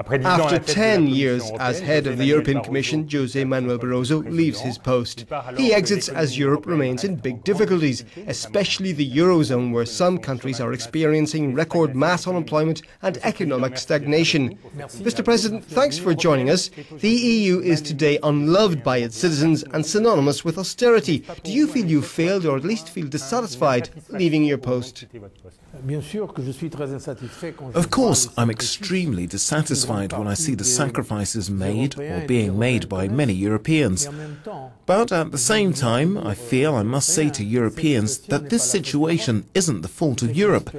After 10 years as head of the European Commission, José Manuel Barroso leaves his post. He exits as Europe remains in big difficulties, especially the Eurozone, where some countries are experiencing record mass unemployment and economic stagnation. Mr. President, thanks for joining us. The EU is today unloved by its citizens and synonymous with austerity. Do you feel you failed, or at least feel dissatisfied leaving your post? Of course, I'm extremely dissatisfied when I see the sacrifices made or being made by many Europeans. But at the same time, I feel I must say to Europeans that this situation isn't the fault of Europe.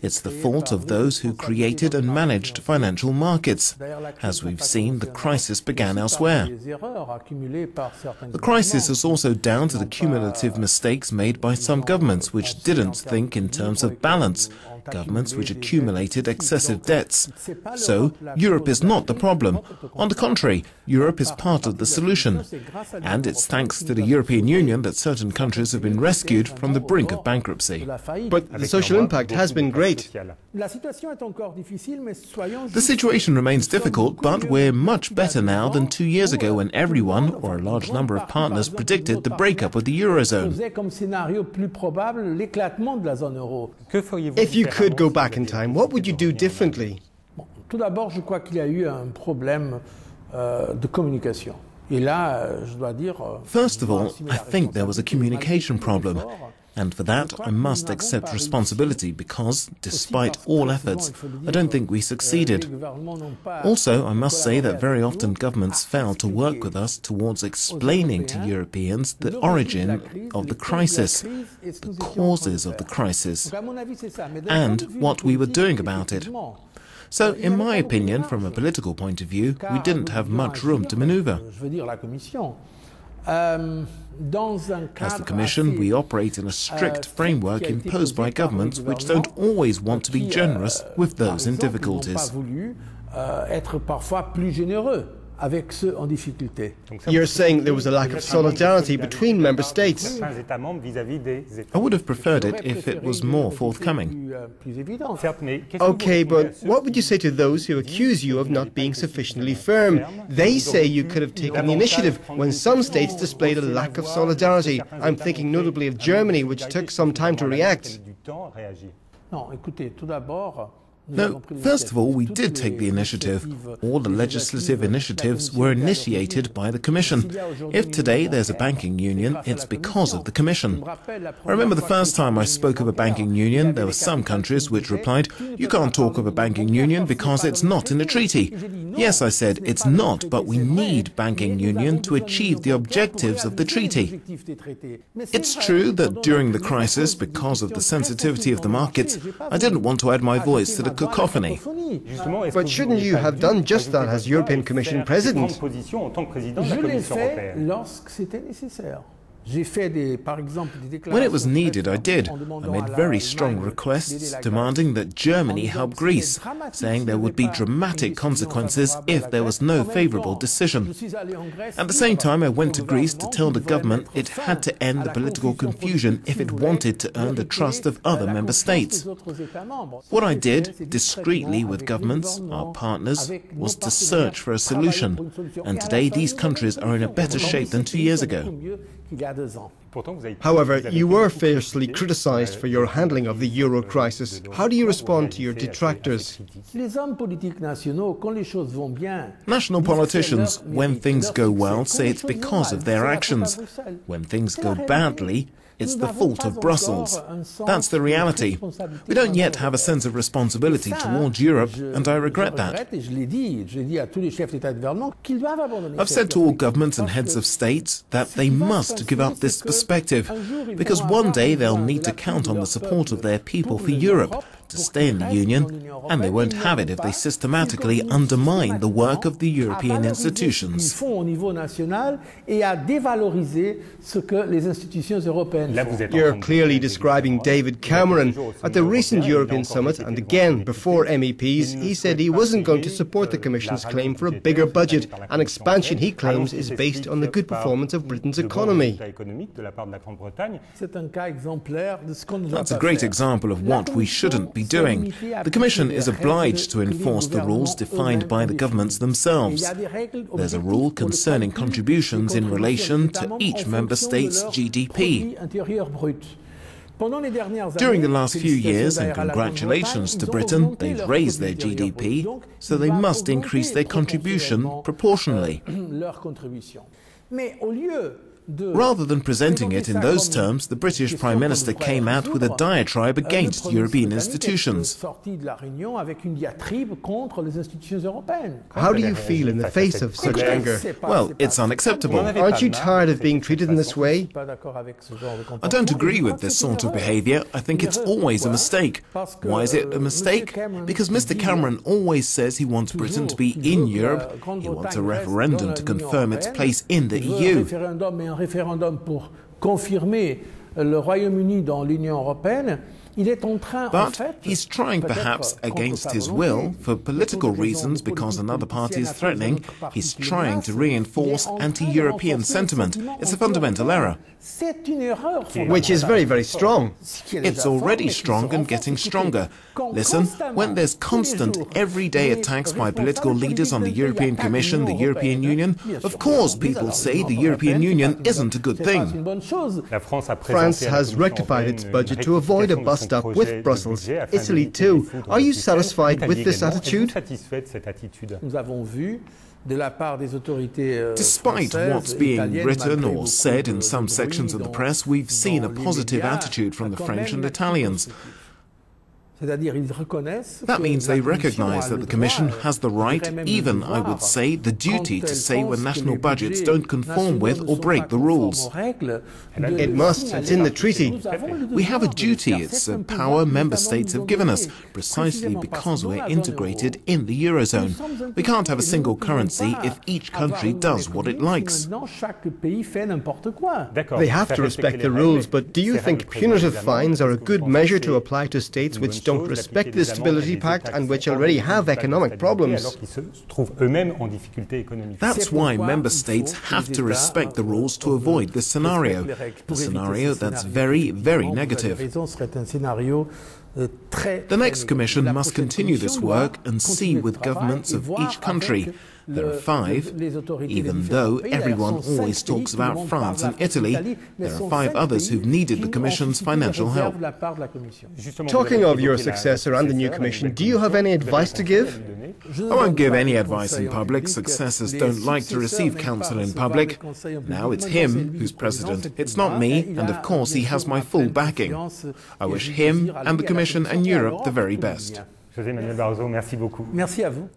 It's the fault of those who created and managed financial markets. As we've seen, the crisis began elsewhere. The crisis is also down to the cumulative mistakes made by some governments which didn't think in terms of balance, governments which accumulated excessive debts. So, Europe is not the problem. On the contrary, Europe is part of the solution. And it's thanks to the European Union that certain countries have been rescued from the brink of bankruptcy. But the social impact has been great. The situation remains difficult, but we're much better now than 2 years ago when everyone, or a large number of partners, predicted the breakup of the Eurozone. If you could go back in time, what would you do differently? First of all, I think there was a communication problem. And for that, I must accept responsibility because, despite all efforts, I don't think we succeeded. Also, I must say that very often governments fail to work with us towards explaining to Europeans the origin of the crisis, the causes of the crisis, and what we were doing about it. So, in my opinion, from a political point of view, we didn't have much room to maneuver. As the Commission, we operate in a strict framework imposed by governments which don't always want to be generous with those in difficulties. You're saying there was a lack of solidarity between member states. I would have preferred it if it was more forthcoming. Okay, but what would you say to those who accuse you of not being sufficiently firm? They say you could have taken the initiative when some states displayed a lack of solidarity. I'm thinking notably of Germany, which took some time to react. No, first of all, we did take the initiative. All the legislative initiatives were initiated by the Commission. If today there's a banking union, it's because of the Commission. I remember the first time I spoke of a banking union, there were some countries which replied, "You can't talk of a banking union because it's not in the treaty." Yes, I said, it's not, but we need banking union to achieve the objectives of the treaty. It's true that during the crisis, because of the sensitivity of the markets, I didn't want to add my voice to the cacophony. But shouldn't you have done just that as European Commission President? When it was needed, I did. I made very strong requests demanding that Germany help Greece, saying there would be dramatic consequences if there was no favourable decision. At the same time, I went to Greece to tell the government it had to end the political confusion if it wanted to earn the trust of other member states. What I did, discreetly with governments, our partners, was to search for a solution. And today these countries are in a better shape than 2 years ago. However, you were fiercely criticised for your handling of the euro crisis. How do you respond to your detractors? National politicians, when things go well, say it's because of their actions. When things go badly, it's the fault of Brussels. That's the reality. We don't yet have a sense of responsibility towards Europe, and I regret that. I've said to all governments and heads of states that they must give up this perspective, because one day they'll need to count on the support of their people for Europe to stay in the Union, and they won't have it if they systematically undermine the work of the European institutions. You're clearly describing David Cameron. At the recent European summit, and again before MEPs, he said he wasn't going to support the Commission's claim for a bigger budget, an expansion he claims is based on the good performance of Britain's economy. That's a great example of what we shouldn't be doing. The Commission Commission is obliged to enforce the rules defined by the governments themselves. There's a rule concerning contributions in relation to each member state's GDP. During the last few years, and congratulations to Britain, they've raised their GDP, so they must increase their contribution proportionally. Rather than presenting it in those terms, the British Prime Minister came out with a diatribe against European institutions. How do you feel in the face of such anger? Well, it's unacceptable. Aren't you tired of being treated in this way? I don't agree with this sort of behaviour. I think it's always a mistake. Why is it a mistake? Because Mr. Cameron always says he wants Britain to be in Europe. He wants a referendum to confirm its place in the EU. Référendum pour confirmer le Royaume-Uni dans l'Union européenne. But he's trying, perhaps against his will, for political reasons, because another party is threatening, he's trying to reinforce anti-European sentiment. It's a fundamental error. Which is very, very strong. It's already strong and getting stronger. Listen, when there's constant, everyday attacks by political leaders on the European Commission, the European Union, of course people say the European Union isn't a good thing. France has rectified its budget to avoid a bust-up with Brussels. Italy too. Are you satisfied with this attitude? Despite what's being written or said in some sections of the press, we've seen a positive attitude from the French and Italians. That means they recognise that the Commission has the right, even, I would say, the duty to say when national budgets don't conform with or break the rules. It must. It's in the treaty. We have a duty. It's a power member states have given us, precisely because we're integrated in the Eurozone. We can't have a single currency if each country does what it likes. They have to respect the rules, but do you think punitive fines are a good measure to apply to states which don't respect the Stability Pact and which already have economic problems? That's why member states have to respect the rules to avoid this scenario, a scenario that's very, very negative. The next Commission must continue this work and see with governments of each country. There are 5, even though everyone always talks about France and Italy, there are 5 others who've needed the Commission's financial help. Talking of your successor and the new Commission, do you have any advice to give? I won't give any advice in public. Successors don't like to receive counsel in public. Now it's him who's president. It's not me, and of course he has my full backing. I wish him and the Commission and Europe the very best. Manuel Barroso, merci beaucoup. Merci à vous.